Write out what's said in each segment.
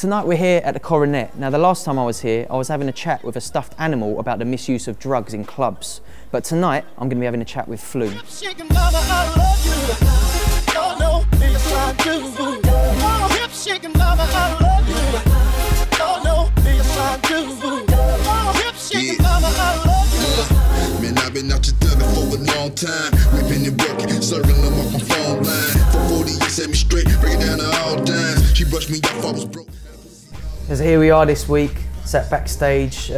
Tonight we're here at the Coronet. Now the last time I was here, I was having a chat with a stuffed animal about the misuse of drugs in clubs. But tonight, I'm going to be having a chat with Flume. Man, I've been out your thuggin' for a long time. Ripping and working, serving them off my phone line. For 40 years, set me straight, break it down to all dimes. She brushed me off, I was broke. So here we are this week, sat backstage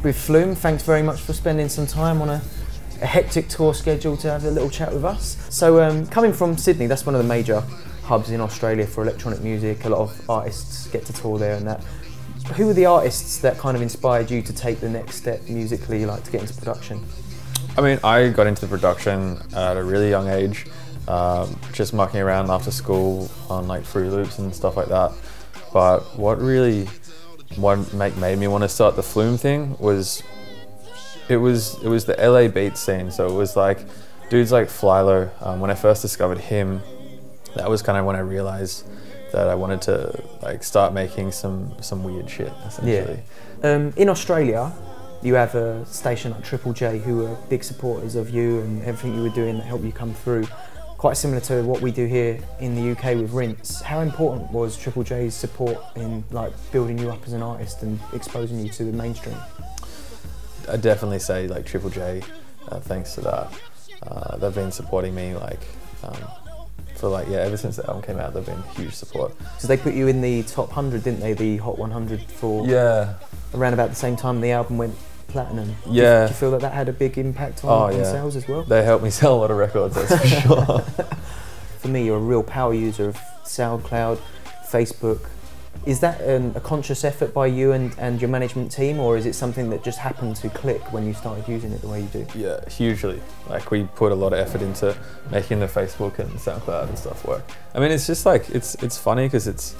with Flume. Thanks very much for spending some time on a hectic tour schedule to have a little chat with us. So coming from Sydney, that's one of the major hubs in Australia for electronic music. A lot of artists get to tour there and that. Who were the artists that kind of inspired you to take the next step musically, like to get into production? I mean, I got into production at a really young age, just mucking around after school on like Fruity Loops and stuff like that. But what made me want to start the Flume thing was it was the LA beat scene. So it was like dudes like Flylo. When I first discovered him, that was kind of when I realized that I wanted to like start making some weird shit, essentially. Yeah. In Australia, you have a station like Triple J who are big supporters of you and everything you were doing that helped you come through. Quite similar to what we do here in the UK with Rinse. How important was Triple J's support in like building you up as an artist and exposing you to the mainstream? I'd definitely say like Triple J, thanks to that. They've been supporting me like for like, yeah, ever since the album came out, they've been huge support. So they put you in the top 100, didn't they? The Hot 100 for around about the same time the album went platinum. Yeah. Do you feel that that had a big impact on sales as well? They helped me sell a lot of records, that's for sure. For me, you're a real power user of SoundCloud, Facebook. Is that a conscious effort by you and your management team, or is it something that just happened to click when you started using it the way you do? Yeah, hugely. Like we put a lot of effort into making the Facebook and SoundCloud and stuff work. I mean, it's just like, it's funny because it's,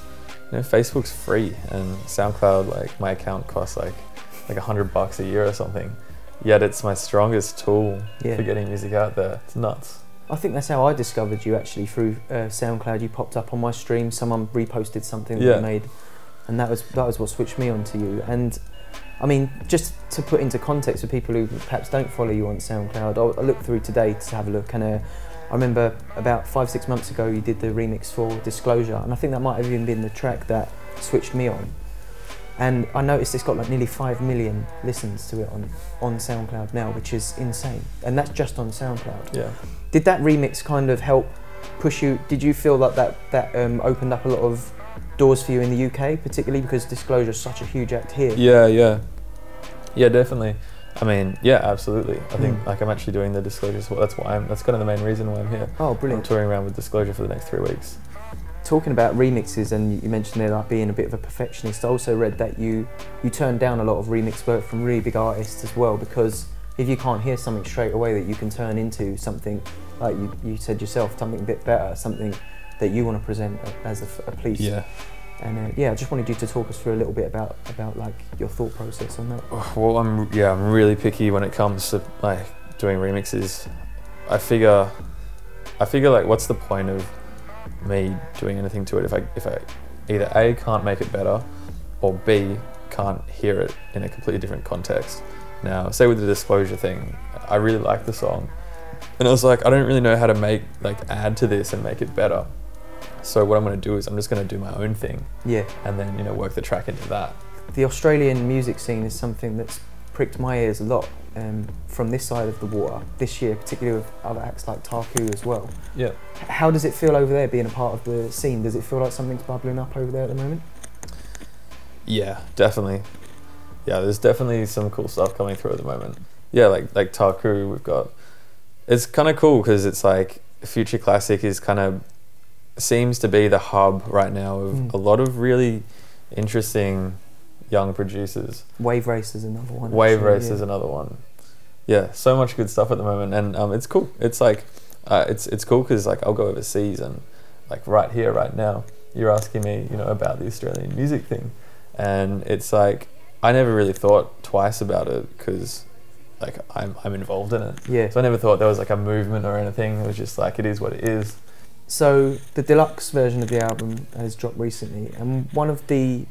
you know, Facebook's free and SoundCloud, like my account costs like $100 a year or something. Yet it's my strongest tool for getting music out there. It's nuts. I think that's how I discovered you actually, through SoundCloud. You popped up on my stream, someone reposted something that you made, and that was what switched me onto you. And I mean, just to put into context for people who perhaps don't follow you on SoundCloud, I looked through today to have a look, and I remember about 5-6 months ago you did the remix for Disclosure, and I think that might have even been the track that switched me on. And I noticed it's got like nearly 5 million listens to it on SoundCloud now, which is insane. And that's just on SoundCloud. Yeah. Did that remix kind of help push you? Did you feel like that opened up a lot of doors for you in the UK, particularly because Disclosure is such a huge act here? Yeah, definitely. I mean, yeah, absolutely. I think like I'm actually doing the Disclosure as well. That's kind of the main reason why I'm here. Oh, brilliant. I'm touring around with Disclosure for the next 3 weeks. Talking about remixes, and you mentioned there like being a bit of a perfectionist, I also read that you turned down a lot of remix work from really big artists as well, because if you can't hear something straight away that you can turn into something, like you said yourself, something a bit better, something that you want to present as a piece. Yeah. And I just wanted you to talk us through a little bit about like your thought process on that. Well, I'm really picky when it comes to like doing remixes. I figure like, what's the point of me doing anything to it if I either A, can't make it better, or B, can't hear it in a completely different context. Now, say with the Disclosure thing, I really like the song, and I was like, I don't really know how to add to this and make it better. So what I'm going to do is I'm just going to do my own thing. Yeah. And then, you know, work the track into that. The Australian music scene is something that's pricked my ears a lot from this side of the water this year, particularly with other acts like Taku as well. Yeah. How does it feel over there being a part of the scene? Does it feel like something's bubbling up over there at the moment? Yeah, definitely. Yeah, there's definitely some cool stuff coming through at the moment. Yeah, like Taku, we've got, it's kind of cool because it's like Future Classic is kind of, seems to be the hub right now of a lot of really interesting young producers. Wave Race is another one. Wave Race is another one. Yeah, so much good stuff at the moment, and it's cool. It's like, it's cool because like I'll go overseas and like right here, right now, you're asking me, you know, about the Australian music thing, and it's like I never really thought twice about it because like I'm involved in it. Yeah. So I never thought there was like a movement or anything. It was just like, it is what it is. So the deluxe version of the album has dropped recently, and one of the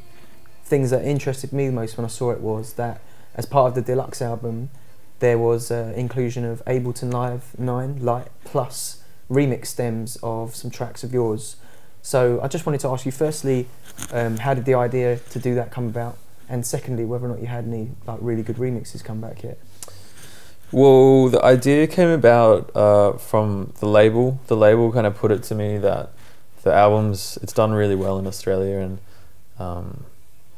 things that interested me the most when I saw it was that as part of the deluxe album, there was inclusion of Ableton Live 9 Lite plus remix stems of some tracks of yours. So I just wanted to ask you, firstly, how did the idea to do that come about? And secondly, whether or not you had any like really good remixes come back yet? Well, the idea came about from the label. The label kind of put it to me that the album's, it's done really well in Australia, and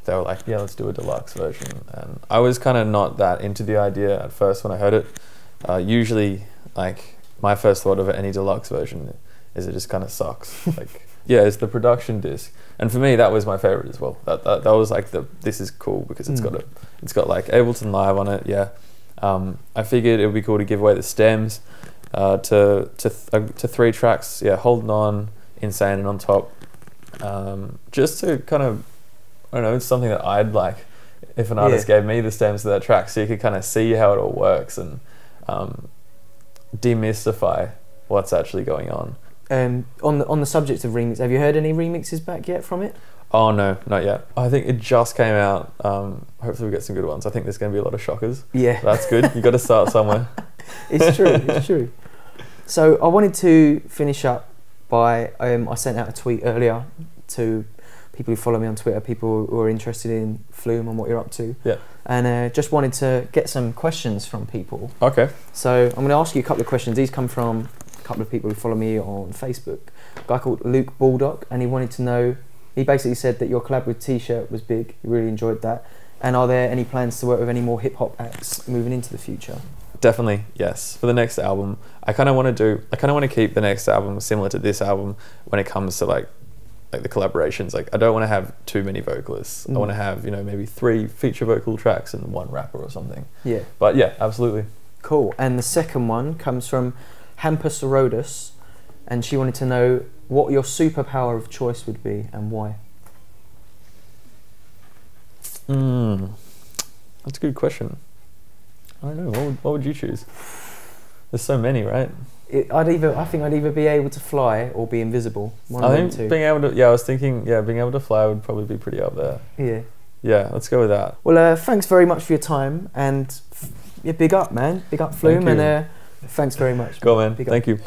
they were like, yeah, let's do a deluxe version. And I was kind of not that into the idea at first when I heard it. Usually, like, my first thought of any deluxe version is it just kind of sucks. Like, yeah, it's the production disc. And for me, that was my favorite as well. That was like this is cool because it's got like Ableton Live on it. Yeah, I figured it would be cool to give away the stems to 3 tracks. Yeah, Holding On, Insane, and On Top. Just to kind of, I don't know, it's something that I'd like if an artist gave me the stems to that track, so you could kind of see how it all works and demystify what's actually going on. On the subject of remix, have you heard any remixes back yet from it? Oh no, not yet. I think it just came out. Hopefully we get some good ones. I think there's going to be a lot of shockers. Yeah. That's good. You got to start somewhere. It's true, it's true. So I wanted to finish up by, I sent out a tweet earlier to people who follow me on Twitter, people who are interested in Flume and what you're up to. Yeah. And just wanted to get some questions from people. Okay. So I'm going to ask you a couple of questions. These come from a couple of people who follow me on Facebook. A guy called Luke Baldock, and he wanted to know, he basically said that your collab with T-Shirt was big, he really enjoyed that. And are there any plans to work with any more hip-hop acts moving into the future? Definitely, yes. For the next album, I kind of want to keep the next album similar to this album when it comes to like the collaborations. Like, I don't want to have too many vocalists. I want to have, maybe 3 feature vocal tracks and 1 rapper or something. Yeah. But yeah, absolutely. Cool. And the second one comes from Hampus Rodus, and she wanted to know what your superpower of choice would be and why. That's a good question. I don't know. What would you choose? There's so many, right? I think I'd either be able to fly or be invisible. I think being able to. Yeah, I was thinking. Yeah, being able to fly would probably be pretty up there. Yeah. Yeah, let's go with that. Well, thanks very much for your time, and big up, man. Big up, Flume, and thanks very much. Go, man. Thank you.